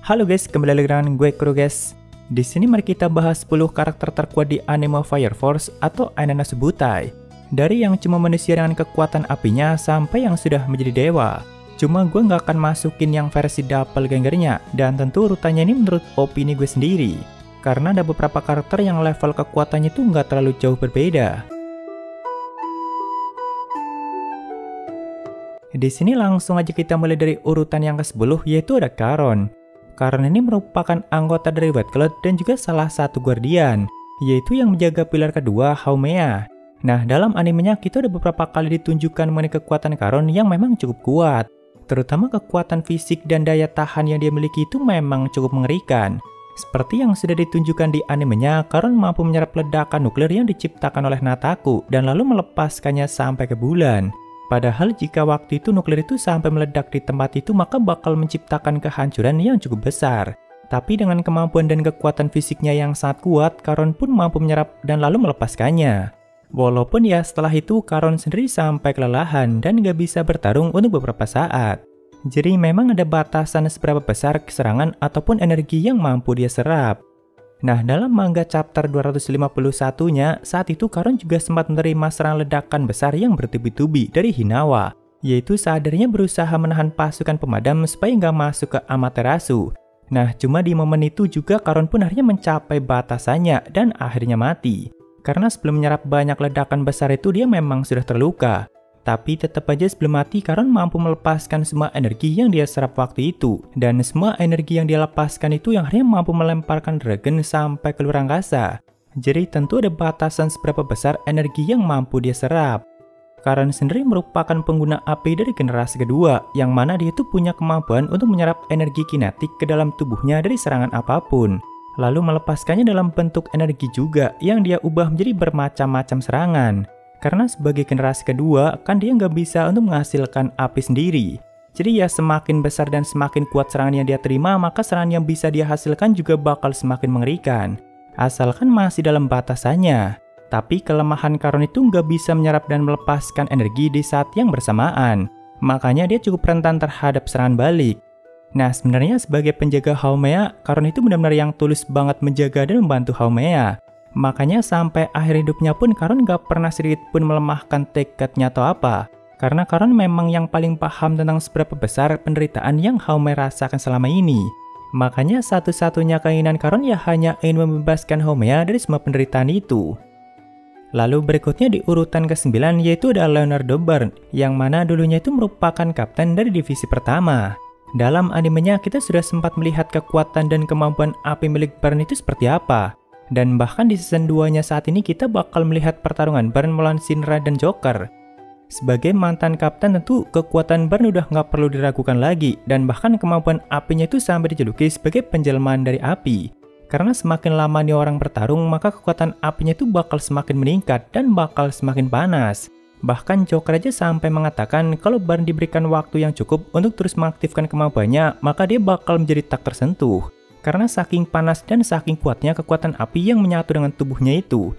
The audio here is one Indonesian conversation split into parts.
Halo guys, kembali lagi dengan gue Kuro guys. Di sini mari kita bahas 10 karakter terkuat di anime Fire Force atau Ananasu Butai. Dari yang cuma manusia dengan kekuatan apinya sampai yang sudah menjadi dewa. Cuma gue nggak akan masukin yang versi doppelgangernya, dan tentu urutannya ini menurut opini gue sendiri. Karena ada beberapa karakter yang level kekuatannya itu nggak terlalu jauh berbeda. Di sini langsung aja kita mulai dari urutan yang ke-10, yaitu ada Charon. Charon ini merupakan anggota dari White Cloud dan juga salah satu guardian, yaitu yang menjaga pilar kedua, Haumea. Nah, dalam animenya kita ada beberapa kali ditunjukkan mengenai kekuatan Charon yang memang cukup kuat. Terutama kekuatan fisik dan daya tahan yang dia miliki itu memang cukup mengerikan. Seperti yang sudah ditunjukkan di animenya, Charon mampu menyerap ledakan nuklir yang diciptakan oleh Nataku dan lalu melepaskannya sampai ke bulan. Padahal jika waktu itu nuklir itu sampai meledak di tempat itu, maka bakal menciptakan kehancuran yang cukup besar. Tapi dengan kemampuan dan kekuatan fisiknya yang sangat kuat, Charon pun mampu menyerap dan lalu melepaskannya. Walaupun ya setelah itu Charon sendiri sampai kelelahan dan gak bisa bertarung untuk beberapa saat. Jadi memang ada batasan seberapa besar serangan ataupun energi yang mampu dia serap. Nah, dalam manga chapter 251-nya, saat itu Charon juga sempat menerima serangan ledakan besar yang bertubi-tubi dari Hinawa, yaitu saat dirinya berusaha menahan pasukan pemadam supaya nggak masuk ke Amaterasu. Nah, cuma di momen itu juga Charon pun akhirnya mencapai batasannya dan akhirnya mati. Karena sebelum menyerap banyak ledakan besar itu dia memang sudah terluka. Tapi tetap aja sebelum mati, Charon mampu melepaskan semua energi yang dia serap waktu itu. Dan semua energi yang dia lepaskan itu yang akhirnya mampu melemparkan dragon sampai ke luar angkasa. Jadi tentu ada batasan seberapa besar energi yang mampu dia serap. Charon sendiri merupakan pengguna api dari generasi kedua, yang mana dia itu punya kemampuan untuk menyerap energi kinetik ke dalam tubuhnya dari serangan apapun. Lalu melepaskannya dalam bentuk energi juga, yang dia ubah menjadi bermacam-macam serangan. Karena sebagai generasi kedua, kan dia nggak bisa untuk menghasilkan api sendiri. Jadi ya semakin besar dan semakin kuat serangan yang dia terima, maka serangan yang bisa dia hasilkan juga bakal semakin mengerikan. Asalkan masih dalam batasannya. Tapi kelemahan Charon itu nggak bisa menyerap dan melepaskan energi di saat yang bersamaan. Makanya dia cukup rentan terhadap serangan balik. Nah, sebenarnya sebagai penjaga Haumea, Charon itu benar-benar yang tulus banget menjaga dan membantu Haumea. Makanya sampai akhir hidupnya pun Charon gak pernah sedikit pun melemahkan tekadnya atau apa. Karena Charon memang yang paling paham tentang seberapa besar penderitaan yang Haumea rasakan selama ini. Makanya satu-satunya keinginan Charon ya hanya ingin membebaskan Haumea dari semua penderitaan itu. Lalu berikutnya di urutan ke-9 yaitu ada Leonardo Bern, yang mana dulunya itu merupakan kapten dari divisi pertama. Dalam animenya kita sudah sempat melihat kekuatan dan kemampuan api milik Bern itu seperti apa. Dan bahkan di season 2-nya saat ini kita bakal melihat pertarungan Bern melawan Shinra dan Joker. Sebagai mantan kapten tentu kekuatan Bern udah nggak perlu diragukan lagi, dan bahkan kemampuan apinya itu sampai dijuluki sebagai penjelmaan dari api. Karena semakin lama nih orang bertarung, maka kekuatan apinya itu bakal semakin meningkat dan bakal semakin panas. Bahkan Joker aja sampai mengatakan kalau Bern diberikan waktu yang cukup untuk terus mengaktifkan kemampuannya, maka dia bakal menjadi tak tersentuh. Karena saking panas dan saking kuatnya kekuatan api yang menyatu dengan tubuhnya itu.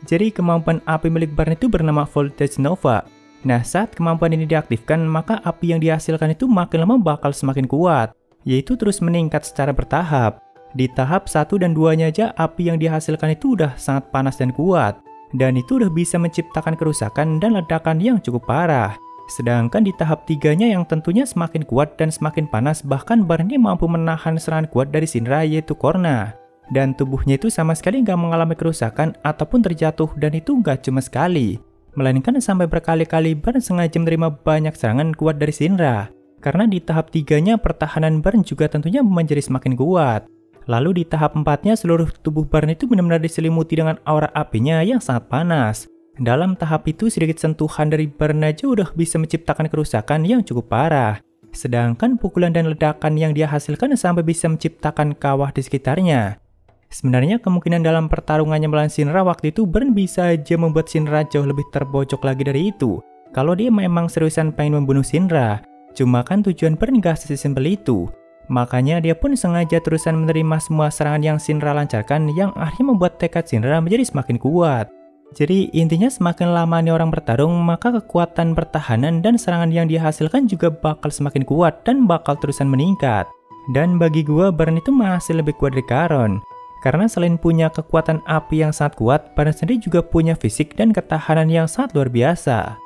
Jadi kemampuan api milik Bern itu bernama Voltage Nova. Nah, saat kemampuan ini diaktifkan, maka api yang dihasilkan itu makin lama bakal semakin kuat, yaitu terus meningkat secara bertahap. Di tahap 1 dan 2-nya aja api yang dihasilkan itu udah sangat panas dan kuat, dan itu udah bisa menciptakan kerusakan dan ledakan yang cukup parah. Sedangkan di tahap 3-nya yang tentunya semakin kuat dan semakin panas, bahkan Bern ini mampu menahan serangan kuat dari Shinra yaitu Korna. Dan tubuhnya itu sama sekali nggak mengalami kerusakan ataupun terjatuh, dan itu nggak cuma sekali. Melainkan sampai berkali-kali Bern sengaja menerima banyak serangan kuat dari Shinra. Karena di tahap 3-nya pertahanan Bern juga tentunya menjadi semakin kuat. Lalu di tahap 4-nya seluruh tubuh Bern itu benar-benar diselimuti dengan aura apinya yang sangat panas. Dalam tahap itu sedikit sentuhan dari Bern aja udah bisa menciptakan kerusakan yang cukup parah. Sedangkan pukulan dan ledakan yang dia hasilkan sampai bisa menciptakan kawah di sekitarnya. Sebenarnya kemungkinan dalam pertarungannya melawan Shinra waktu itu Bern bisa aja membuat Shinra jauh lebih terbojok lagi dari itu. Kalau dia memang seriusan pengen membunuh Shinra. Cuma kan tujuan Bern gak sesimpel itu. Makanya dia pun sengaja terusan menerima semua serangan yang Shinra lancarkan, yang akhirnya membuat tekad Shinra menjadi semakin kuat. Jadi intinya semakin lama nih orang bertarung, maka kekuatan pertahanan dan serangan yang dihasilkan juga bakal semakin kuat dan bakal terusan meningkat. Dan bagi gua, Baron itu masih lebih kuat dari Karon. Karena selain punya kekuatan api yang sangat kuat, Baron sendiri juga punya fisik dan ketahanan yang sangat luar biasa.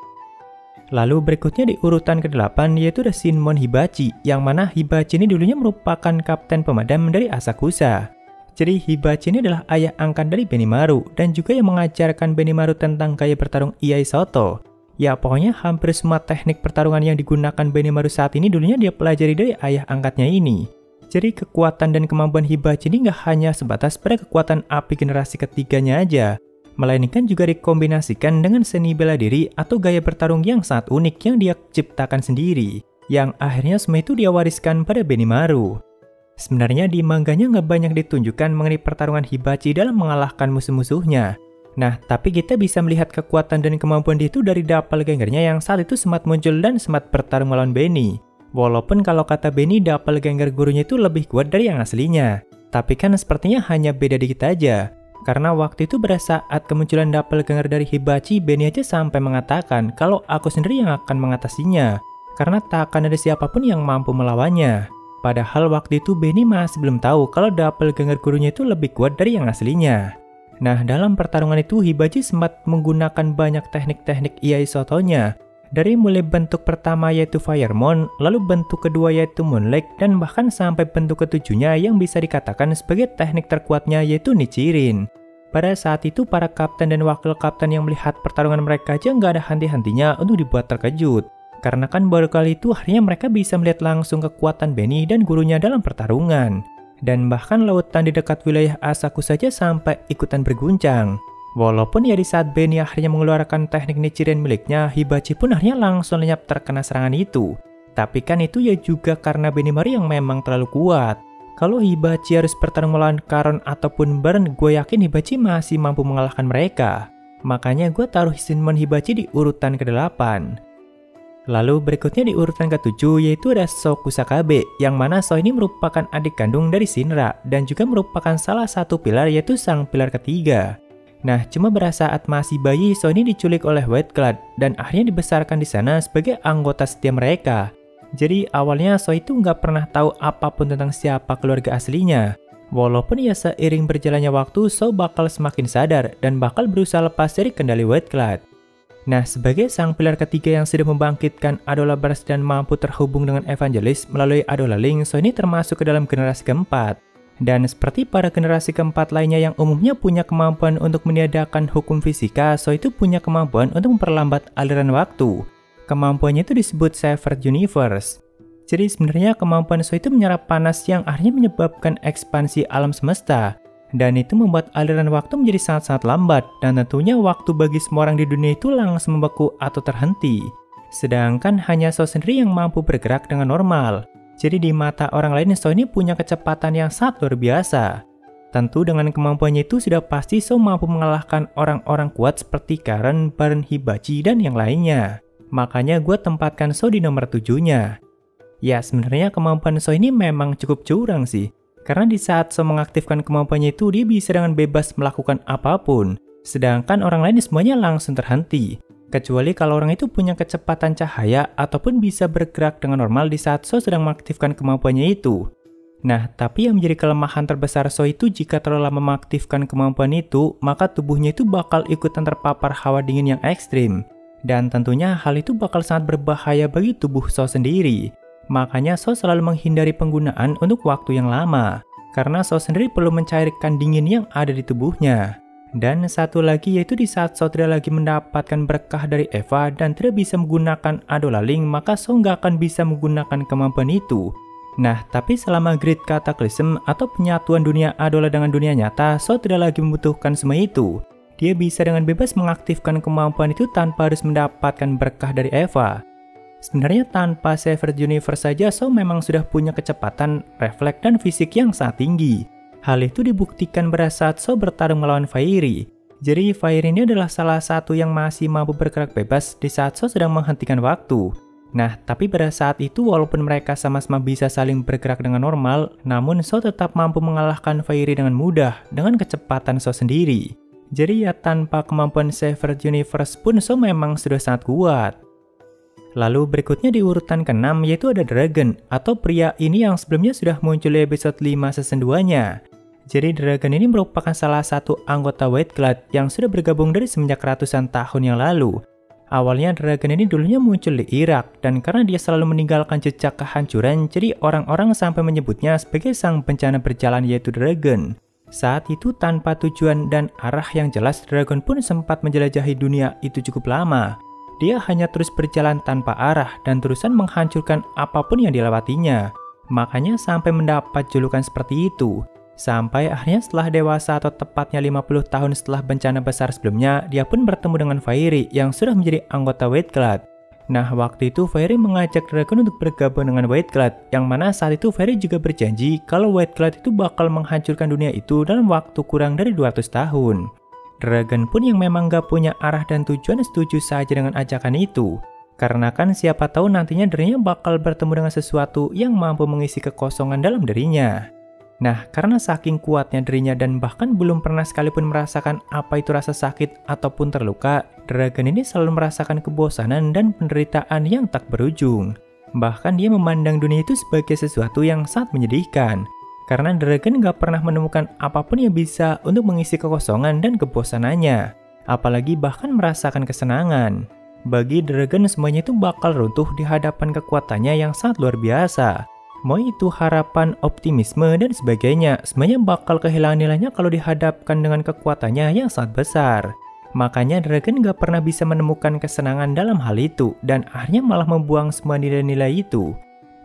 Lalu berikutnya di urutan ke-8 yaitu ada Shinmon Hibachi, yang mana Hibachi ini dulunya merupakan kapten pemadam dari Asakusa. Jadi Hibachi ini adalah ayah angkat dari Benimaru dan juga yang mengajarkan Benimaru tentang gaya bertarung Iai Soto. Ya pokoknya hampir semua teknik pertarungan yang digunakan Benimaru saat ini dulunya dia pelajari dari ayah angkatnya ini. Jadi kekuatan dan kemampuan Hibachi ini nggak hanya sebatas pada kekuatan api generasi ketiganya aja, melainkan juga dikombinasikan dengan seni bela diri atau gaya bertarung yang sangat unik yang dia ciptakan sendiri, yang akhirnya semua itu dia wariskan pada Benimaru. Sebenarnya di manganya nggak banyak ditunjukkan mengenai pertarungan Hibachi dalam mengalahkan musuh-musuhnya. Nah, tapi kita bisa melihat kekuatan dan kemampuan dia itu dari doppelgangernya yang saat itu sempat muncul dan sempat bertarung melawan Benny. Walaupun kalau kata Benny doppelganger gurunya itu lebih kuat dari yang aslinya. Tapi kan sepertinya hanya beda dikit aja. Karena waktu itu pada saat kemunculan doppelganger dari Hibachi, Benny aja sampai mengatakan kalau aku sendiri yang akan mengatasinya. Karena tak akan ada siapapun yang mampu melawannya. Padahal waktu itu Benny masih belum tahu kalau doppelganger gurunya itu lebih kuat dari yang aslinya. Nah, dalam pertarungan itu Hibachi sempat menggunakan banyak teknik-teknik Iai Soto-nya. Dari mulai bentuk pertama yaitu Firemon, lalu bentuk kedua yaitu Moonlight, dan bahkan sampai bentuk ketujuhnya yang bisa dikatakan sebagai teknik terkuatnya yaitu Nichirin. Pada saat itu para kapten dan wakil kapten yang melihat pertarungan mereka aja nggak ada henti-hentinya untuk dibuat terkejut. Karena kan baru kali itu akhirnya mereka bisa melihat langsung kekuatan Benny dan gurunya dalam pertarungan. Dan bahkan lautan di dekat wilayah Asakusa saja sampai ikutan berguncang. Walaupun ya di saat Benny akhirnya mengeluarkan teknik Nichiren miliknya, Hibachi pun akhirnya langsung lenyap terkena serangan itu. Tapi kan itu ya juga karena Benimaru yang memang terlalu kuat. Kalau Hibachi harus bertarung melawan Karon ataupun Baron, gue yakin Hibachi masih mampu mengalahkan mereka. Makanya gue taruh Shinmon Hibachi di urutan ke-8. Lalu berikutnya di urutan ke-7 yaitu ada So Kusakabe, yang mana So ini merupakan adik kandung dari Shinra dan juga merupakan salah satu pilar yaitu sang pilar ketiga. Nah, cuma pada saat masih bayi So ini diculik oleh White Cloud dan akhirnya dibesarkan di sana sebagai anggota setia mereka. Jadi awalnya So itu nggak pernah tahu apapun tentang siapa keluarga aslinya. Walaupun ya seiring berjalannya waktu So bakal semakin sadar dan bakal berusaha lepas dari kendali White Cloud. Nah, sebagai sang pilar ketiga yang sudah membangkitkan Adola Burst dan mampu terhubung dengan Evangelis melalui Adola Link, So ini termasuk ke dalam generasi keempat. Dan seperti para generasi keempat lainnya yang umumnya punya kemampuan untuk meniadakan hukum fisika, So itu punya kemampuan untuk memperlambat aliran waktu. Kemampuannya itu disebut Severed Universe. Jadi sebenarnya kemampuan So itu menyerap panas yang akhirnya menyebabkan ekspansi alam semesta. Dan itu membuat aliran waktu menjadi sangat-sangat lambat, dan tentunya waktu bagi semua orang di dunia itu langsung membeku atau terhenti. Sedangkan hanya So sendiri yang mampu bergerak dengan normal. Jadi di mata orang lain So ini punya kecepatan yang sangat luar biasa. Tentu dengan kemampuannya itu sudah pasti So mampu mengalahkan orang-orang kuat seperti Karon, Baron Hibachi, dan yang lainnya. Makanya gue tempatkan So di nomor 7-nya. Ya sebenarnya kemampuan So ini memang cukup curang sih. Karena di saat So mengaktifkan kemampuannya itu, dia bisa dengan bebas melakukan apapun. Sedangkan orang lain semuanya langsung terhenti. Kecuali kalau orang itu punya kecepatan cahaya ataupun bisa bergerak dengan normal di saat So sedang mengaktifkan kemampuannya itu. Nah, tapi yang menjadi kelemahan terbesar So itu jika terlalu lama mengaktifkan kemampuan itu, maka tubuhnya itu bakal ikutan terpapar hawa dingin yang ekstrim. Dan tentunya hal itu bakal sangat berbahaya bagi tubuh So sendiri. Makanya So selalu menghindari penggunaan untuk waktu yang lama, karena So sendiri perlu mencairkan dingin yang ada di tubuhnya. Dan satu lagi yaitu di saat So tidak lagi mendapatkan berkah dari Eva dan tidak bisa menggunakan Adola Link, maka So nggak akan bisa menggunakan kemampuan itu. Nah, tapi selama Great Cataclysm atau penyatuan dunia Adola dengan dunia nyata, So tidak lagi membutuhkan semua itu. Dia bisa dengan bebas mengaktifkan kemampuan itu tanpa harus mendapatkan berkah dari Eva. Sebenarnya tanpa Severed Universe saja So memang sudah punya kecepatan, refleks, dan fisik yang sangat tinggi. Hal itu dibuktikan pada saat So bertarung melawan Fairy. Jadi Fairy ini adalah salah satu yang masih mampu bergerak bebas di saat So sedang menghentikan waktu. Nah, tapi pada saat itu walaupun mereka sama-sama bisa saling bergerak dengan normal, namun So tetap mampu mengalahkan Fairy dengan mudah dengan kecepatan So sendiri. Jadi ya tanpa kemampuan Severed Universe pun So memang sudah sangat kuat. Lalu berikutnya di urutan ke-6 yaitu ada Dragon, atau pria ini yang sebelumnya sudah muncul di episode 5 season 2-nya. Jadi Dragon ini merupakan salah satu anggota White Cloud yang sudah bergabung dari semenjak ratusan tahun yang lalu. Awalnya Dragon ini dulunya muncul di Irak, dan karena dia selalu meninggalkan jejak kehancuran, jadi orang-orang sampai menyebutnya sebagai sang bencana berjalan yaitu Dragon. Saat itu tanpa tujuan dan arah yang jelas, Dragon pun sempat menjelajahi dunia itu cukup lama. Dia hanya terus berjalan tanpa arah dan terusan menghancurkan apapun yang dilewatinya. Makanya sampai mendapat julukan seperti itu. Sampai akhirnya setelah dewasa atau tepatnya 50 tahun setelah bencana besar sebelumnya, dia pun bertemu dengan Fairy yang sudah menjadi anggota White Cloud. Nah, waktu itu Fairy mengajak Dragon untuk bergabung dengan White Cloud, yang mana saat itu Fairy juga berjanji kalau White Cloud itu bakal menghancurkan dunia itu dalam waktu kurang dari 200 tahun. Dragon pun yang memang gak punya arah dan tujuan setuju saja dengan ajakan itu. Karena kan siapa tahu nantinya dirinya bakal bertemu dengan sesuatu yang mampu mengisi kekosongan dalam dirinya. Nah, karena saking kuatnya dirinya dan bahkan belum pernah sekalipun merasakan apa itu rasa sakit ataupun terluka, Dragon ini selalu merasakan kebosanan dan penderitaan yang tak berujung. Bahkan dia memandang dunia itu sebagai sesuatu yang sangat menyedihkan. Karena Dragon gak pernah menemukan apapun yang bisa untuk mengisi kekosongan dan kebosanannya. Apalagi bahkan merasakan kesenangan. Bagi Dragon semuanya itu bakal runtuh di hadapan kekuatannya yang sangat luar biasa. Mau itu harapan, optimisme, dan sebagainya, semuanya bakal kehilangan nilainya kalau dihadapkan dengan kekuatannya yang sangat besar. Makanya Dragon gak pernah bisa menemukan kesenangan dalam hal itu, dan akhirnya malah membuang semua nilai-nilai itu.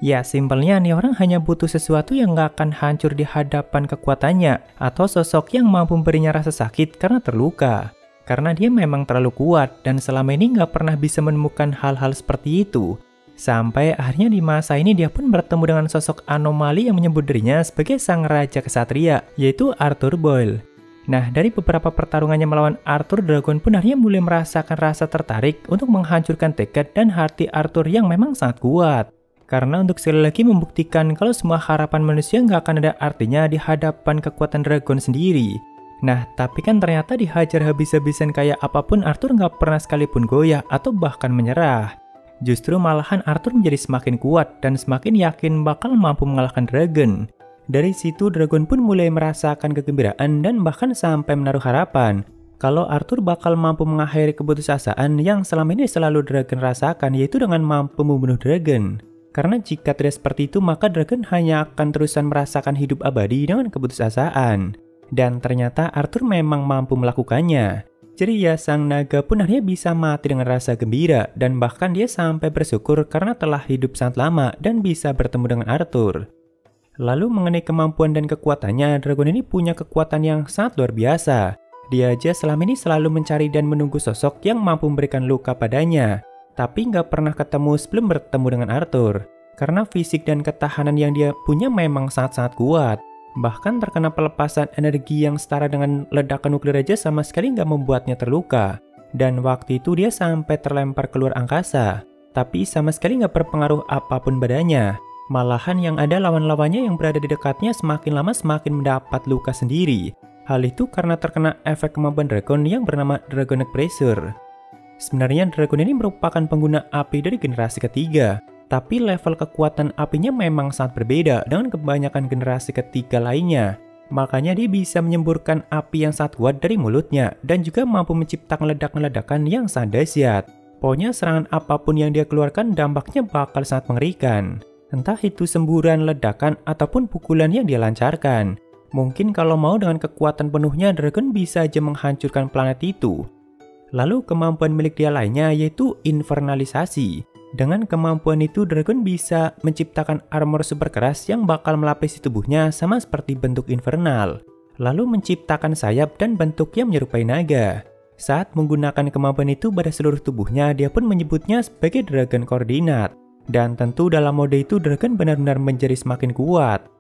Ya simpelnya nih orang hanya butuh sesuatu yang gak akan hancur di hadapan kekuatannya, atau sosok yang mampu memberinya rasa sakit karena terluka. Karena dia memang terlalu kuat, dan selama ini gak pernah bisa menemukan hal-hal seperti itu. Sampai akhirnya di masa ini dia pun bertemu dengan sosok anomali yang menyebut dirinya sebagai sang raja kesatria, yaitu Arthur Boyle. Nah, dari beberapa pertarungannya melawan Arthur, Dragon pun akhirnya mulai merasakan rasa tertarik untuk menghancurkan tekad dan hati Arthur yang memang sangat kuat. Karena untuk sekali lagi membuktikan kalau semua harapan manusia nggak akan ada artinya di hadapan kekuatan Dragon sendiri. Nah, tapi kan ternyata dihajar habis-habisan kayak apapun Arthur nggak pernah sekalipun goyah atau bahkan menyerah. Justru malahan Arthur menjadi semakin kuat dan semakin yakin bakal mampu mengalahkan Dragon. Dari situ Dragon pun mulai merasakan kegembiraan dan bahkan sampai menaruh harapan kalau Arthur bakal mampu mengakhiri keputusasaan yang selama ini selalu Dragon rasakan, yaitu dengan mampu membunuh Dragon. Karena jika tidak seperti itu, maka Dragon hanya akan terusan merasakan hidup abadi dengan keputusasaan. Dan ternyata Arthur memang mampu melakukannya. Jadi ya sang naga pun akhirnya bisa mati dengan rasa gembira, dan bahkan dia sampai bersyukur karena telah hidup sangat lama dan bisa bertemu dengan Arthur. Lalu mengenai kemampuan dan kekuatannya, Dragon ini punya kekuatan yang sangat luar biasa. Dia aja selama ini selalu mencari dan menunggu sosok yang mampu memberikan luka padanya. Tapi nggak pernah ketemu sebelum bertemu dengan Arthur. Karena fisik dan ketahanan yang dia punya memang sangat-sangat kuat. Bahkan terkena pelepasan energi yang setara dengan ledakan nuklir aja sama sekali nggak membuatnya terluka. Dan waktu itu dia sampai terlempar keluar angkasa. Tapi sama sekali nggak berpengaruh apapun badannya. Malahan yang ada lawan-lawannya yang berada di dekatnya semakin lama semakin mendapat luka sendiri. Hal itu karena terkena efek kemampuan Dragon yang bernama Dragonic Pressure. Sebenarnya Dragon ini merupakan pengguna api dari generasi ketiga, tapi level kekuatan apinya memang sangat berbeda dengan kebanyakan generasi ketiga lainnya. Makanya dia bisa menyemburkan api yang sangat kuat dari mulutnya dan juga mampu menciptakan ledakan-ledakan yang sangat dahsyat. Pokoknya serangan apapun yang dia keluarkan dampaknya bakal sangat mengerikan. Entah itu semburan, ledakan, ataupun pukulan yang dia lancarkan. Mungkin kalau mau dengan kekuatan penuhnya, Dragon bisa aja menghancurkan planet itu. Lalu kemampuan milik dia lainnya yaitu infernalisasi. Dengan kemampuan itu Dragon bisa menciptakan armor super keras yang bakal melapisi tubuhnya sama seperti bentuk infernal. Lalu menciptakan sayap dan bentuk yang menyerupai naga. Saat menggunakan kemampuan itu pada seluruh tubuhnya, dia pun menyebutnya sebagai Dragon Koordinat. Dan tentu dalam mode itu Dragon benar-benar menjadi semakin kuat.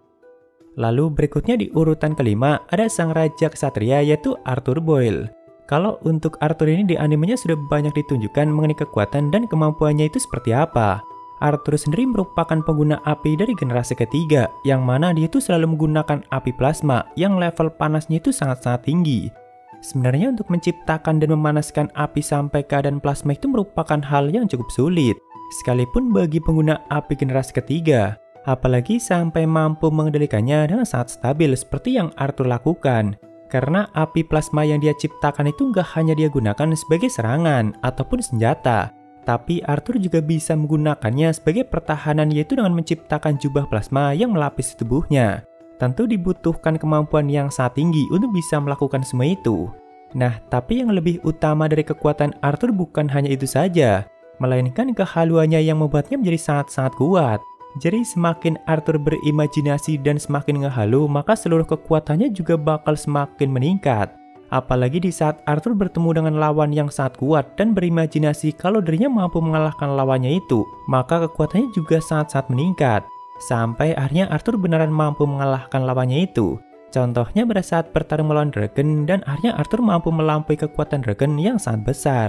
Lalu berikutnya di urutan kelima ada sang raja kesatria yaitu Arthur Boyle. Kalau untuk Arthur ini di animenya sudah banyak ditunjukkan mengenai kekuatan dan kemampuannya itu seperti apa. Arthur sendiri merupakan pengguna api dari generasi ketiga, yang mana dia itu selalu menggunakan api plasma yang level panasnya itu sangat-sangat tinggi. Sebenarnya untuk menciptakan dan memanaskan api sampai keadaan plasma itu merupakan hal yang cukup sulit. sekalipun bagi pengguna api generasi ketiga, apalagi sampai mampu mengendalikannya dengan sangat stabil seperti yang Arthur lakukan. Karena api plasma yang dia ciptakan itu nggak hanya dia gunakan sebagai serangan ataupun senjata, tapi Arthur juga bisa menggunakannya sebagai pertahanan, yaitu dengan menciptakan jubah plasma yang melapisi tubuhnya. Tentu dibutuhkan kemampuan yang sangat tinggi untuk bisa melakukan semua itu. Nah, tapi yang lebih utama dari kekuatan Arthur bukan hanya itu saja, melainkan kehaluannya yang membuatnya menjadi sangat-sangat kuat. Jadi semakin Arthur berimajinasi dan semakin ngehalu, maka seluruh kekuatannya juga bakal semakin meningkat. Apalagi di saat Arthur bertemu dengan lawan yang sangat kuat dan berimajinasi kalau dirinya mampu mengalahkan lawannya itu, maka kekuatannya juga sangat-sangat meningkat. Sampai akhirnya Arthur beneran mampu mengalahkan lawannya itu. Contohnya pada saat bertarung melawan Dragon, dan akhirnya Arthur mampu melampaui kekuatan Dragon yang sangat besar.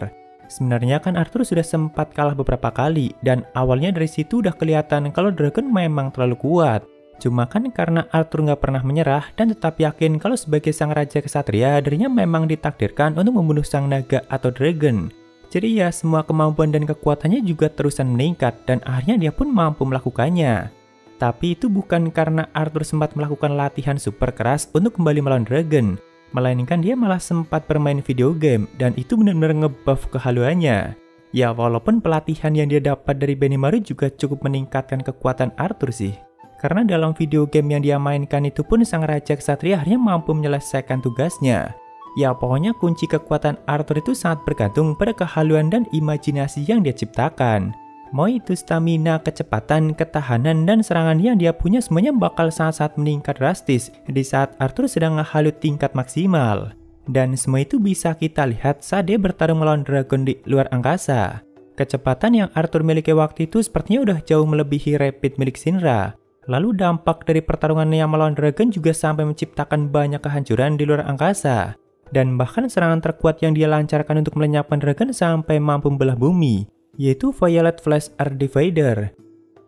Sebenarnya kan Arthur sudah sempat kalah beberapa kali, dan awalnya dari situ udah kelihatan kalau Dragon memang terlalu kuat. Cuma kan karena Arthur nggak pernah menyerah dan tetap yakin kalau sebagai sang raja kesatria, dirinya memang ditakdirkan untuk membunuh sang naga atau Dragon. Jadi ya semua kemampuan dan kekuatannya juga terusan meningkat, dan akhirnya dia pun mampu melakukannya. Tapi itu bukan karena Arthur sempat melakukan latihan super keras untuk kembali melawan Dragon, melainkan dia malah sempat bermain video game, dan itu benar-benar ngebuff kehaluannya. Ya walaupun pelatihan yang dia dapat dari Benimaru juga cukup meningkatkan kekuatan Arthur sih. Karena dalam video game yang dia mainkan itu pun sang raja kesatria akhirnya mampu menyelesaikan tugasnya. Ya pokoknya kunci kekuatan Arthur itu sangat bergantung pada kehaluan dan imajinasi yang dia ciptakan. Mau itu stamina, kecepatan, ketahanan, dan serangan yang dia punya semuanya bakal sangat-sangat meningkat drastis di saat Arthur sedang ngehalu tingkat maksimal. Dan semua itu bisa kita lihat saat dia bertarung melawan Dragon di luar angkasa. Kecepatan yang Arthur miliki waktu itu sepertinya udah jauh melebihi rapid milik Shinra. Lalu dampak dari pertarungannya melawan Dragon juga sampai menciptakan banyak kehancuran di luar angkasa. Dan bahkan serangan terkuat yang dia lancarkan untuk melenyapkan Dragon sampai mampu membelah bumi, yaitu Violet Flash Earth Divider.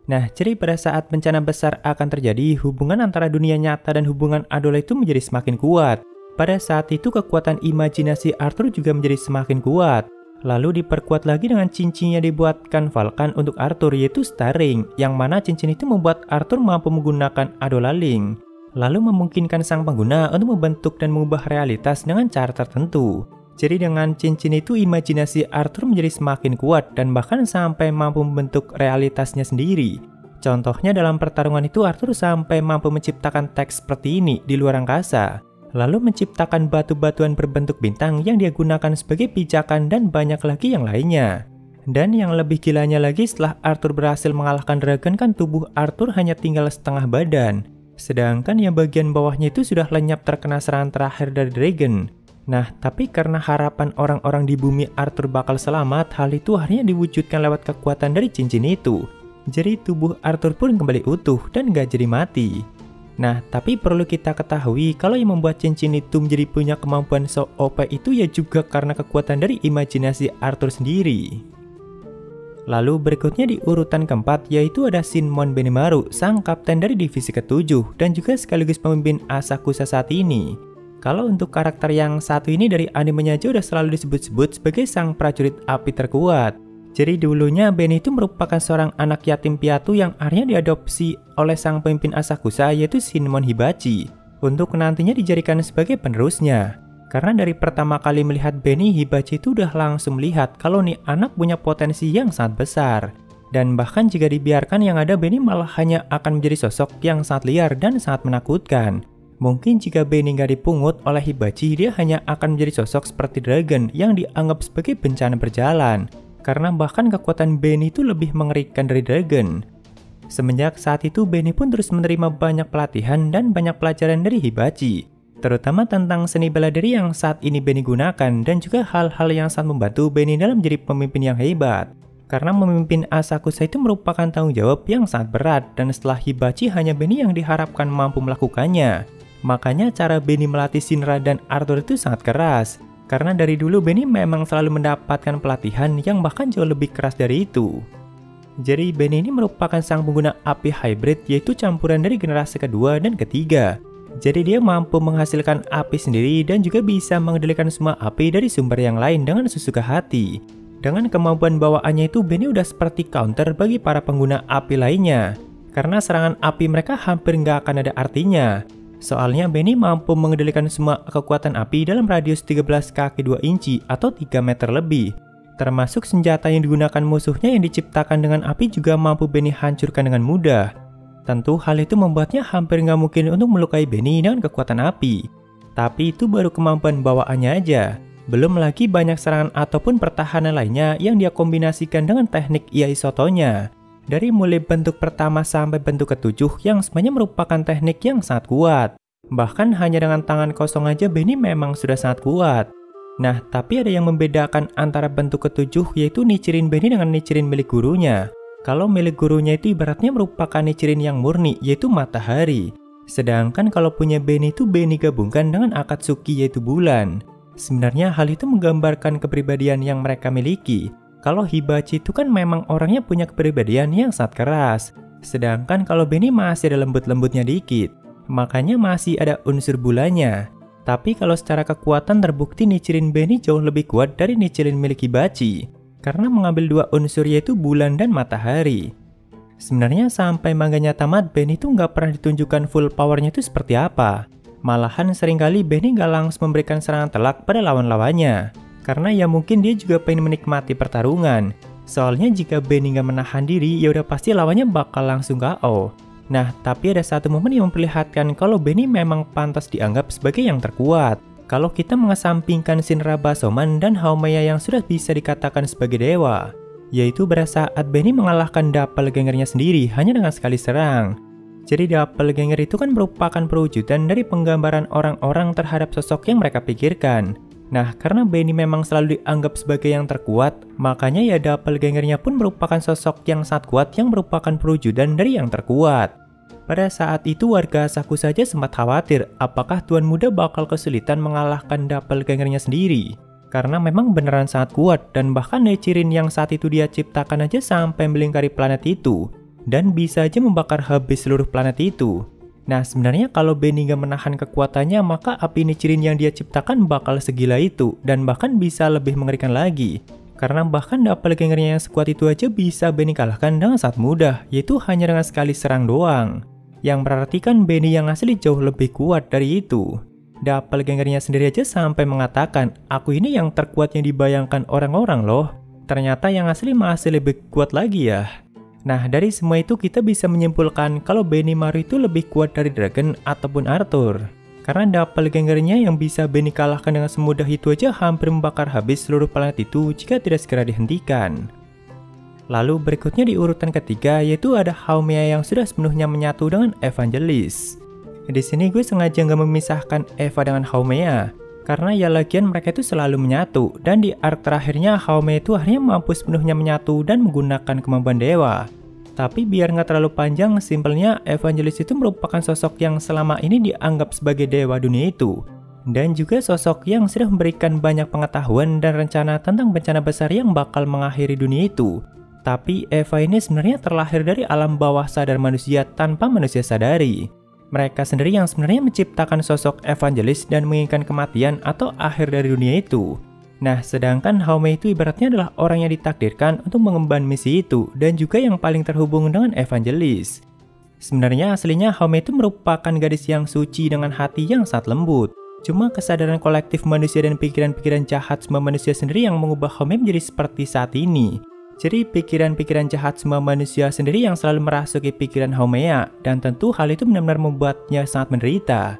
Nah, jadi pada saat bencana besar akan terjadi, hubungan antara dunia nyata dan hubungan Adola itu menjadi semakin kuat. Pada saat itu kekuatan imajinasi Arthur juga menjadi semakin kuat. Lalu diperkuat lagi dengan cincin yang dibuatkan Vulcan untuk Arthur, yaitu Star Ring, yang mana cincin itu membuat Arthur mampu menggunakan Adola Link, lalu memungkinkan sang pengguna untuk membentuk dan mengubah realitas dengan cara tertentu. Jadi dengan cincin itu imajinasi Arthur menjadi semakin kuat dan bahkan sampai mampu membentuk realitasnya sendiri. Contohnya dalam pertarungan itu Arthur sampai mampu menciptakan teks seperti ini di luar angkasa, lalu menciptakan batu-batuan berbentuk bintang yang dia gunakan sebagai pijakan dan banyak lagi yang lainnya. Dan yang lebih gilanya lagi, setelah Arthur berhasil mengalahkan Dragon kan tubuh Arthur hanya tinggal setengah badan, sedangkan yang bagian bawahnya itu sudah lenyap terkena serangan terakhir dari Dragon. Nah, tapi karena harapan orang-orang di bumi Arthur bakal selamat, hal itu akhirnya diwujudkan lewat kekuatan dari cincin itu. Jadi tubuh Arthur pun kembali utuh dan gak jadi mati. Nah, tapi perlu kita ketahui kalau yang membuat cincin itu menjadi punya kemampuan so OP itu ya juga karena kekuatan dari imajinasi Arthur sendiri. Lalu berikutnya di urutan keempat yaitu ada Shinmon Benimaru, sang kapten dari divisi ke-7 dan juga sekaligus pemimpin Asakusa saat ini. Kalau untuk karakter yang satu ini dari animenya aja udah selalu disebut-sebut sebagai sang prajurit api terkuat. Jadi dulunya Beni itu merupakan seorang anak yatim piatu yang akhirnya diadopsi oleh sang pemimpin Asakusa yaitu Shinmon Hibachi untuk nantinya dijadikan sebagai penerusnya. Karena dari pertama kali melihat Beni, Hibachi itu udah langsung melihat kalau nih anak punya potensi yang sangat besar. Dan bahkan jika dibiarkan yang ada Beni malah hanya akan menjadi sosok yang sangat liar dan sangat menakutkan. Mungkin jika Beni nggak dipungut oleh Hibachi, dia hanya akan menjadi sosok seperti Dragon yang dianggap sebagai bencana berjalan. Karena bahkan kekuatan Beni itu lebih mengerikan dari Dragon. Semenjak saat itu Beni pun terus menerima banyak pelatihan dan banyak pelajaran dari Hibachi, terutama tentang seni bela diri yang saat ini Beni gunakan dan juga hal-hal yang sangat membantu Beni dalam menjadi pemimpin yang hebat. Karena memimpin Asakusa itu merupakan tanggung jawab yang sangat berat dan setelah Hibachi hanya Beni yang diharapkan mampu melakukannya. Makanya cara Beni melatih Shinra dan Arthur itu sangat keras. Karena dari dulu Beni memang selalu mendapatkan pelatihan yang bahkan jauh lebih keras dari itu. Jadi Beni ini merupakan sang pengguna api hybrid, yaitu campuran dari generasi kedua dan ketiga. Jadi dia mampu menghasilkan api sendiri dan juga bisa mengendalikan semua api dari sumber yang lain dengan sesuka hati. Dengan kemampuan bawaannya itu, Benny udah seperti counter bagi para pengguna api lainnya. Karena serangan api mereka hampir nggak akan ada artinya. Soalnya Benny mampu mengendalikan semua kekuatan api dalam radius 13 kaki 2 inci atau 3 meter lebih. Termasuk senjata yang digunakan musuhnya yang diciptakan dengan api juga mampu Benny hancurkan dengan mudah. Tentu hal itu membuatnya hampir nggak mungkin untuk melukai Benny dengan kekuatan api. Tapi itu baru kemampuan bawaannya aja. Belum lagi banyak serangan ataupun pertahanan lainnya yang dia kombinasikan dengan teknik Iai Sotonya. Dari mulai bentuk pertama sampai bentuk ketujuh yang sebenarnya merupakan teknik yang sangat kuat. Bahkan hanya dengan tangan kosong aja Benny memang sudah sangat kuat. Nah, tapi ada yang membedakan antara bentuk ketujuh yaitu Nichirin Benny dengan Nichirin milik gurunya. Kalau milik gurunya itu ibaratnya merupakan Nichirin yang murni yaitu matahari. Sedangkan kalau punya Benny itu Benny gabungkan dengan Akatsuki yaitu bulan. Sebenarnya hal itu menggambarkan kepribadian yang mereka miliki. Kalau Hibachi itu kan memang orangnya punya kepribadian yang sangat keras. Sedangkan kalau Benny masih ada lembut-lembutnya dikit. Makanya masih ada unsur bulannya. Tapi kalau secara kekuatan terbukti Nichirin Benny jauh lebih kuat dari Nichirin milik Hibachi. Karena mengambil dua unsur yaitu bulan dan matahari. Sebenarnya sampai manganya tamat Benny itu nggak pernah ditunjukkan full powernya itu seperti apa. Malahan seringkali Benny nggak langsung memberikan serangan telak pada lawan-lawannya. Karena ya mungkin dia juga pengen menikmati pertarungan. Soalnya jika Benny nggak menahan diri, ya udah pasti lawannya bakal langsung KO. Nah, tapi ada satu momen yang memperlihatkan kalau Benny memang pantas dianggap sebagai yang terkuat. Kalau kita mengesampingkan Shinra Basoman dan Haomeya yang sudah bisa dikatakan sebagai dewa. Yaitu pada saat Benny mengalahkan doppelgangernya sendiri hanya dengan sekali serang. Jadi doppelganger itu kan merupakan perwujudan dari penggambaran orang-orang terhadap sosok yang mereka pikirkan. Nah, karena Benny memang selalu dianggap sebagai yang terkuat, makanya ya doppelgangernya pun merupakan sosok yang sangat kuat yang merupakan perwujudan dari yang terkuat. Pada saat itu warga Saku saja sempat khawatir apakah Tuan Muda bakal kesulitan mengalahkan doppelgangernya sendiri. Karena memang beneran sangat kuat dan bahkan Nichirin yang saat itu dia ciptakan aja sampai melingkari planet itu. Dan bisa aja membakar habis seluruh planet itu. Nah sebenarnya kalau Benny gak menahan kekuatannya maka api Nichirin yang dia ciptakan bakal segila itu. Dan bahkan bisa lebih mengerikan lagi. Karena bahkan doppelgangernya yang sekuat itu aja bisa Benny kalahkan dengan sangat mudah. Yaitu hanya dengan sekali serang doang. Yang berarti kan Benny yang asli jauh lebih kuat dari itu. Doppelgangernya sendiri aja sampai mengatakan, aku ini yang terkuat yang dibayangkan orang-orang loh. Ternyata yang asli masih lebih kuat lagi ya. Nah, dari semua itu kita bisa menyimpulkan kalau Benimaru itu lebih kuat dari Dragon ataupun Arthur. Karena doppelgangernya yang bisa Benny kalahkan dengan semudah itu aja hampir membakar habis seluruh planet itu jika tidak segera dihentikan. Lalu berikutnya di urutan ketiga yaitu ada Haomeya yang sudah sepenuhnya menyatu dengan Evangelis. Di sini gue sengaja nggak memisahkan Eva dengan Haomeya. Karena ya lagian mereka itu selalu menyatu, dan di arc terakhirnya Haomeya itu akhirnya mampu sepenuhnya menyatu dan menggunakan kemampuan dewa. Tapi biar nggak terlalu panjang, simpelnya Evangelis itu merupakan sosok yang selama ini dianggap sebagai dewa dunia itu. Dan juga sosok yang sudah memberikan banyak pengetahuan dan rencana tentang bencana besar yang bakal mengakhiri dunia itu. Tapi Eva ini sebenarnya terlahir dari alam bawah sadar manusia tanpa manusia sadari. Mereka sendiri yang sebenarnya menciptakan sosok Evangelis dan menginginkan kematian atau akhir dari dunia itu. Nah, sedangkan Haomeya itu ibaratnya adalah orang yang ditakdirkan untuk mengemban misi itu dan juga yang paling terhubung dengan Evangelis. Sebenarnya aslinya Haomeya itu merupakan gadis yang suci dengan hati yang sangat lembut. Cuma kesadaran kolektif manusia dan pikiran-pikiran jahat semua manusia sendiri yang mengubah Haomeya menjadi seperti saat ini. Jadi pikiran-pikiran jahat semua manusia sendiri yang selalu merasuki pikiran Haomeya, dan tentu hal itu benar-benar membuatnya sangat menderita.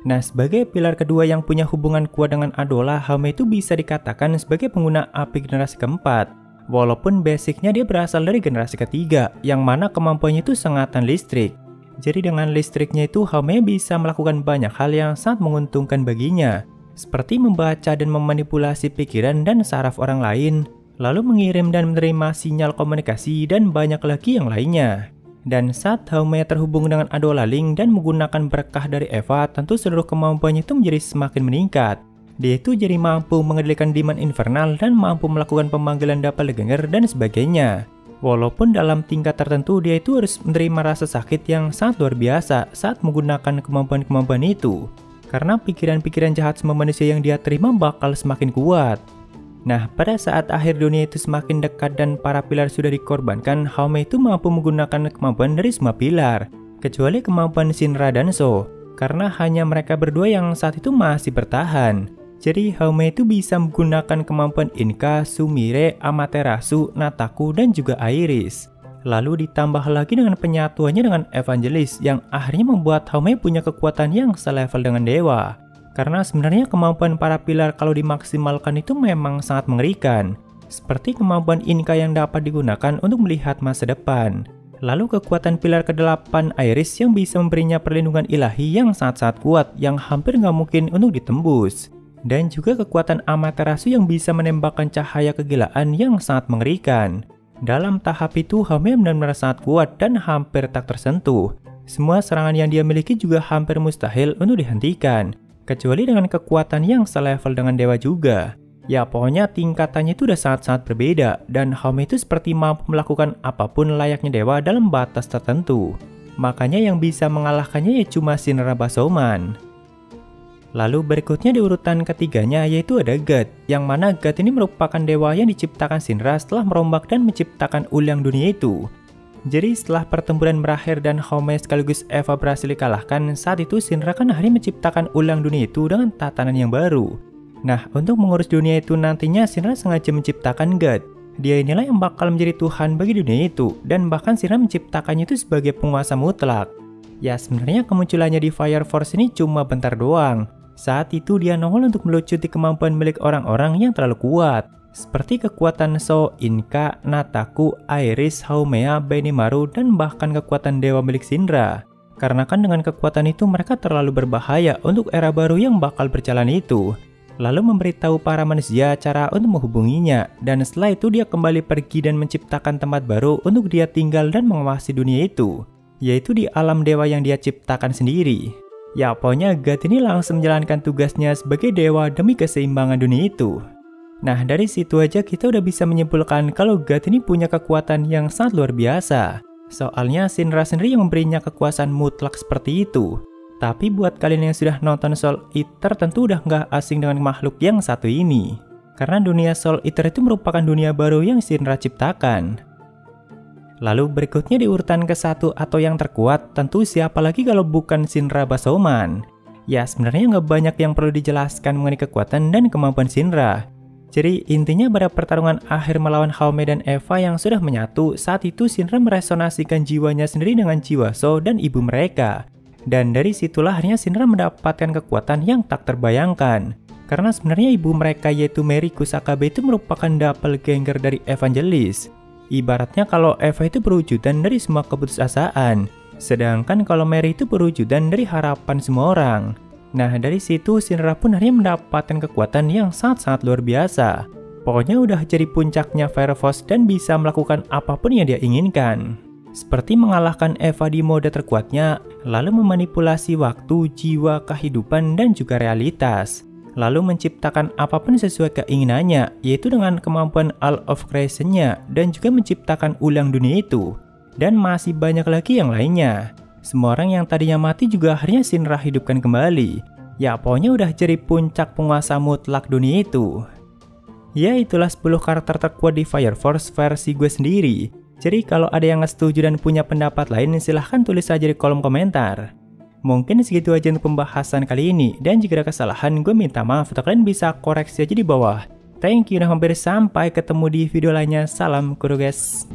Nah, sebagai pilar kedua yang punya hubungan kuat dengan Adola, Haomeya itu bisa dikatakan sebagai pengguna api generasi keempat. Walaupun basicnya dia berasal dari generasi ketiga, yang mana kemampuannya itu sengatan listrik. Jadi dengan listriknya itu Haomeya bisa melakukan banyak hal yang sangat menguntungkan baginya. Seperti membaca dan memanipulasi pikiran dan saraf orang lain, lalu mengirim dan menerima sinyal komunikasi dan banyak lagi yang lainnya. Dan saat Haomeya terhubung dengan Adola Link dan menggunakan berkah dari Eva, tentu seluruh kemampuannya itu menjadi semakin meningkat. Dia itu jadi mampu mengendalikan Demon Infernal dan mampu melakukan pemanggilan doppelganger dan sebagainya. Walaupun dalam tingkat tertentu dia itu harus menerima rasa sakit yang sangat luar biasa saat menggunakan kemampuan-kemampuan itu. Karena pikiran-pikiran jahat semua manusia yang dia terima bakal semakin kuat. Nah, pada saat akhir dunia itu semakin dekat dan para pilar sudah dikorbankan, Haume itu mampu menggunakan kemampuan dari semua pilar, kecuali kemampuan Shinra dan So, karena hanya mereka berdua yang saat itu masih bertahan. Jadi Haume itu bisa menggunakan kemampuan Inka, Sumire, Amaterasu, Nataku, dan juga Iris. Lalu ditambah lagi dengan penyatuannya dengan Evangelis yang akhirnya membuat Haume punya kekuatan yang selevel dengan dewa. Karena sebenarnya kemampuan para pilar kalau dimaksimalkan itu memang sangat mengerikan. Seperti kemampuan Inka yang dapat digunakan untuk melihat masa depan. Lalu kekuatan pilar ke-8 Iris yang bisa memberinya perlindungan ilahi yang sangat-sangat kuat yang hampir nggak mungkin untuk ditembus. Dan juga kekuatan Amaterasu yang bisa menembakkan cahaya kegilaan yang sangat mengerikan. Dalam tahap itu Haume benar-benar sangat kuat dan hampir tak tersentuh. Semua serangan yang dia miliki juga hampir mustahil untuk dihentikan. Kecuali dengan kekuatan yang selevel dengan dewa juga. Ya pokoknya tingkatannya itu udah sangat-sangat berbeda. Dan Haume itu seperti mampu melakukan apapun layaknya dewa dalam batas tertentu. Makanya yang bisa mengalahkannya ya cuma Shinra Basoman. Lalu berikutnya di urutan ketiganya yaitu ada God. Yang mana God ini merupakan dewa yang diciptakan Shinra setelah merombak dan menciptakan ulang dunia itu. Jadi setelah pertempuran berakhir dan Haume sekaligus Eva berhasil dikalahkan, saat itu Shinra kan akhirnya menciptakan ulang dunia itu dengan tatanan yang baru. Nah, untuk mengurus dunia itu nantinya Shinra sengaja menciptakan God. Dia inilah yang bakal menjadi Tuhan bagi dunia itu, dan bahkan Shinra menciptakannya itu sebagai penguasa mutlak. Ya sebenarnya kemunculannya di Fire Force ini cuma bentar doang. Saat itu dia nongol untuk melucuti kemampuan milik orang-orang yang terlalu kuat. Seperti kekuatan So, Inka, Nataku, Iris, Haumea, Benimaru, dan bahkan kekuatan dewa milik Shinra. Karena kan dengan kekuatan itu mereka terlalu berbahaya untuk era baru yang bakal berjalan itu. Lalu memberitahu para manusia cara untuk menghubunginya, dan setelah itu dia kembali pergi dan menciptakan tempat baru untuk dia tinggal dan mengawasi dunia itu, yaitu di alam dewa yang dia ciptakan sendiri. Ya pokoknya God ini langsung menjalankan tugasnya sebagai dewa demi keseimbangan dunia itu. Nah dari situ aja kita udah bisa menyimpulkan kalau God ini punya kekuatan yang sangat luar biasa. Soalnya Shinra sendiri yang memberinya kekuasaan mutlak seperti itu. Tapi buat kalian yang sudah nonton Soul Eater tentu udah nggak asing dengan makhluk yang satu ini. Karena dunia Soul Eater itu merupakan dunia baru yang Shinra ciptakan. Lalu berikutnya di urutan ke-1 atau yang terkuat, tentu siapa lagi kalau bukan Shinra Basoman. Ya sebenarnya nggak banyak yang perlu dijelaskan mengenai kekuatan dan kemampuan Shinra. Jadi intinya pada pertarungan akhir melawan Haume dan Eva yang sudah menyatu, saat itu Shinra meresonasikan jiwanya sendiri dengan jiwa So dan ibu mereka. Dan dari situlah akhirnya Shinra mendapatkan kekuatan yang tak terbayangkan. Karena sebenarnya ibu mereka yaitu Mary Kusakabe itu merupakan doppelganger dari Evangelis. Ibaratnya kalau Eva itu berwujudan dari semua keputusasaan, sedangkan kalau Mary itu berwujudan dari harapan semua orang. Nah dari situ Shinra pun akhirnya mendapatkan kekuatan yang sangat-sangat luar biasa. Pokoknya udah jadi puncaknya Fire Force dan bisa melakukan apapun yang dia inginkan. Seperti mengalahkan Eva di mode terkuatnya, lalu memanipulasi waktu, jiwa, kehidupan, dan juga realitas. Lalu menciptakan apapun sesuai keinginannya, yaitu dengan kemampuan All of Creation-nya, dan juga menciptakan ulang dunia itu. Dan masih banyak lagi yang lainnya. Semua orang yang tadinya mati juga akhirnya Shinra hidupkan kembali. Ya pokoknya udah jadi puncak penguasa mutlak dunia itu. Ya itulah 10 karakter terkuat di Fire Force versi gue sendiri. Jadi kalau ada yang nggak setuju dan punya pendapat lain silahkan tulis aja di kolom komentar. Mungkin segitu aja untuk pembahasan kali ini. Dan jika ada kesalahan gue minta maaf atau kalian bisa koreksi aja di bawah. Thank you, nah hampir sampai ketemu di video lainnya. Salam kudu guys.